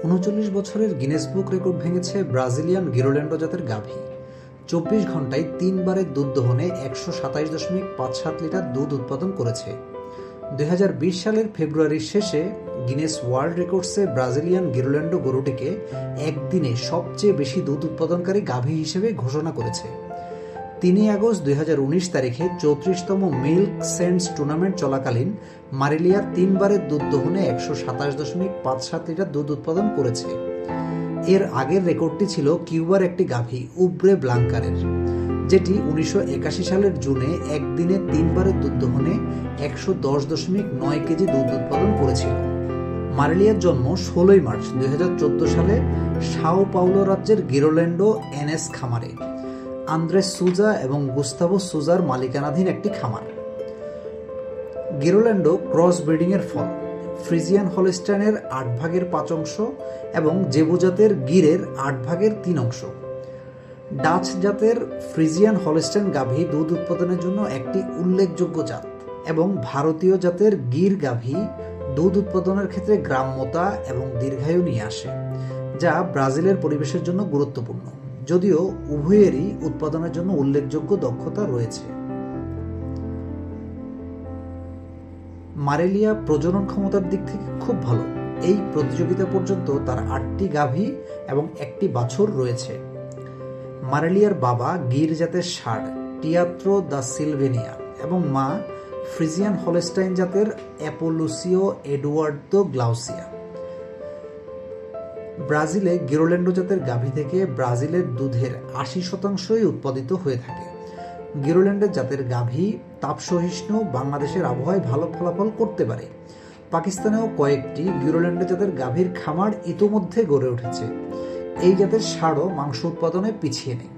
৩৯ বছরের গিনেস বুক রেকর্ড ভেঙেছে ব্রাজিলিয়ান গিরোল্যান্ডো জাতের গাভী। ২৪ ঘন্টায় ৩ বারের দুধ দহনে ১২৭.৫৭ লিটার দুধ উৎপাদন করেছে। ২০২০ সালের ফেব্রুয়ারির শেষে গিনেস ওয়ার্ল্ড রেকর্ডসে ব্রাজিলিয়ান গিরোল্যান্ডো গরুটিকে একদিনে সবচেয়ে বেশি দুধ উৎপাদনকারী গাভী হিসেবে ঘোষণা করেছে। ৩ আগস্ট ২০১৯ তারিখে ৩৪তম মিল্ক সেন্টস টুর্নামেন্ট চলাকালীন মারিলিয়ার ৩ বারের দুধ দহনে ১২৭.৫৭ লিটার দুধ উৎপাদন করেছে। এর আগের রেকর্ডটি ছিল কিউবার একটি গাভী উব্রে ব্লাঙ্কারের, যেটি ১৯৮১ সালের জুনে একদিনে ৩ বারের দুধ দহনে ১১০.৯ কেজি দুধ উৎপাদন করেছিল। মারিলিয়ার জন্ম ১৬ মার্চ ২০১৪ সালে সাও পাউলো রাজ্যের গিরোল্যান্ডো এনএস খামারে, আন্দ্রেস সুজা এবং গুস্তাভো সুজার মালিকানাধীন একটি খামার। গিরোল্যান্ডো ক্রস ব্রিডিং এর ফল ফ্রিজিয়ান হলস্টাইনের ৮ ভাগের ৫ অংশ এবং জেবু জাতের গিরের ৮ ভাগের ৩ অংশ। ডাচ জাতের ফ্রিজিয়ান হলস্টাইন গাভী দুধ উৎপাদনের জন্য একটি উল্লেখযোগ্য জাত এবং ভারতীয় জাতের গির গাভী দুধ উৎপাদনের ক্ষেত্রে গ্রাম্যতা এবং দীর্ঘায়ু নিয়ে আসে, যা ব্রাজিলের পরিবেশের জন্য গুরুত্বপূর্ণ, যদিও উভয়েরই উৎপাদনের জন্য উল্লেখযোগ্য দক্ষতা রয়েছে। মারিলিয়া প্রজনন ক্ষমতার দিক থেকে খুব ভালো। এই প্রতিযোগিতা পর্যন্ত তার ৮টি গাভী এবং একটি বাছুর রয়েছে। মারিলিয়ার বাবা গির জাতের ষাঁড় টিয়াত্রো দা সিলভেনিয়া এবং মা ফ্রিজিয়ান হলস্টাইন জাতের অ্যাপোলুসিও এডুয়ার্দো গ্লাউসিয়া। ব্রাজিলে গিরোল্যান্ডো জাতের গাভী থেকে ব্রাজিলের দুধের ৮০% উৎপাদিত হয়ে থাকে। গিরোল্যান্ডো জাতের গাভী তাপসহিষ্ণু, বাংলাদেশের আবহাওয়ায় ভালো ফলাফল করতে পারে। পাকিস্তানেও কয়েকটি গিরোল্যান্ডো জাতের গাভীর খামার ইতোমধ্যে গড়ে উঠেছে। এই জাতের ষাঁড়ও মাংস উৎপাদনে পিছিয়ে নেই।